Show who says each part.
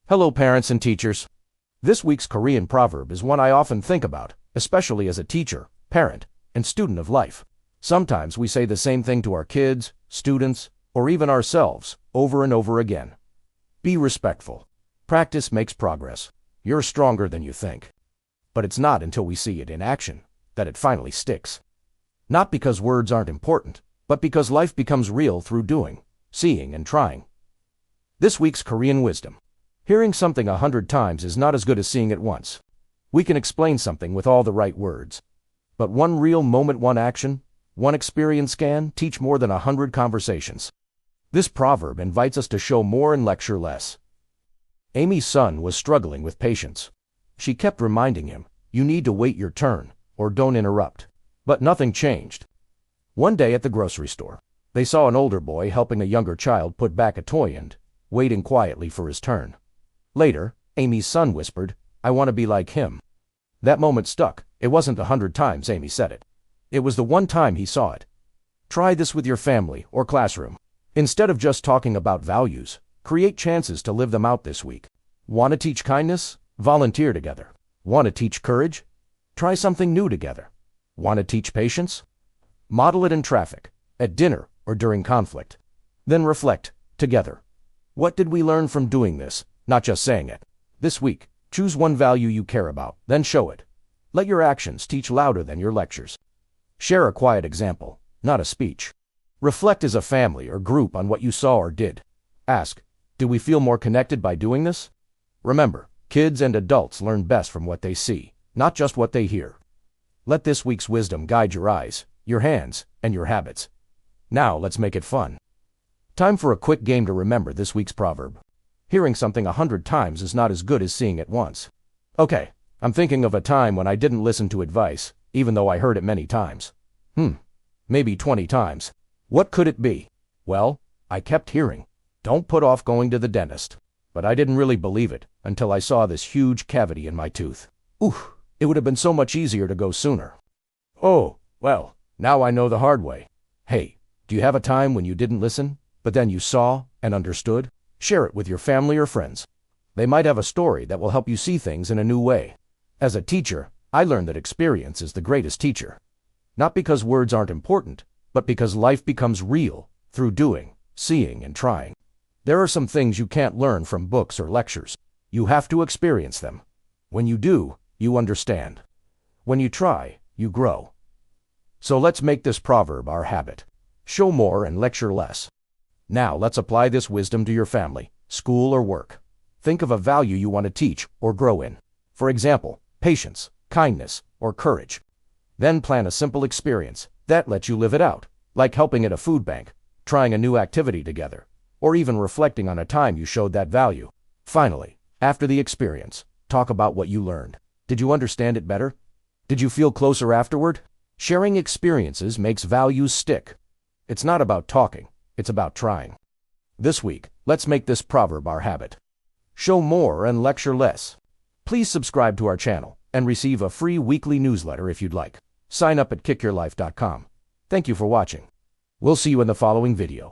Speaker 1: Hello, parents and teachers. This week's Korean proverb is one I often think about, especially as a teacher, parent, and student of life. Sometimes we say the same thing to our kids, students, or even ourselves, over and over again. Be respectful. Practice makes progress. You're stronger than you think. But it's not until we see it in action that it finally sticks. Not because words aren't important, but because life becomes real through doing, seeing, and trying. This week's Korean wisdom. Hearing something 100 times is not as good as seeing it once. We can explain something with all the right words. But one real moment, one action, one experience can teach more than 100 conversations. This proverb invites us to show more and lecture less. Amy's son was struggling with patience. She kept reminding him, "You need to wait your turn, or don't interrupt." But nothing changed. One day at the grocery store, they saw an older boy helping a younger child put back a toy and waiting quietly for his turn. Later, Amy's son whispered, "I want to be like him." That moment stuck. It wasn't 100 times Amy said it. It was the one time he saw it. Try this with your family or classroom. Instead of just talking about values, create chances to live them out this week. Want to teach kindness? Volunteer together. Want to teach courage? Try something new together. Want to teach patience? Model it in traffic, at dinner, or during conflict. Then reflect, together. What did we learn from doing this, not just saying it? This week, choose one value you care about, then show it. Let your actions teach louder than your lectures. Share a quiet example, not a speech. Reflect as a family or group on what you saw or did. Ask, do we feel more connected by doing this? Remember, kids and adults learn best from what they see, not just what they hear. Let this week's wisdom guide your eyes, your hands, and your habits. Now let's make it fun. Time for a quick game to remember this week's proverb. Hearing something 100 times is not as good as seeing it once. Okay, I'm thinking of a time when I didn't listen to advice, even though I heard it many times. Maybe 20 times. What could it be? Well, I kept hearing, "Don't put off going to the dentist." But I didn't really believe it until I saw this huge cavity in my tooth. It would have been so much easier to go sooner. Oh, well, now I know the hard way. Hey, do you have a time when you didn't listen, but then you saw and understood? Share it with your family or friends. They might have a story that will help you see things in a new way. As a teacher, I learned that experience is the greatest teacher. Not because words aren't important, but because life becomes real through doing, seeing, and trying. There are some things you can't learn from books or lectures. You have to experience them. When you do, you understand. When you try, you grow. So let's make this proverb our habit. Show more and lecture less. Now let's apply this wisdom to your family, school, or work. Think of a value you want to teach or grow in. For example, patience, kindness, or courage. Then plan a simple experience that lets you live it out, like helping at a food bank, trying a new activity together, or even reflecting on a time you showed that value. Finally, after the experience, talk about what you learned. Did you understand it better? Did you feel closer afterward? Sharing experiences makes values stick. It's not about talking, it's about trying. This week, let's make this proverb our habit. Show more and lecture less. Please subscribe to our channel and receive a free weekly newsletter if you'd like. Sign up at kickyourlife.com. Thank you for watching. We'll see you in the following video.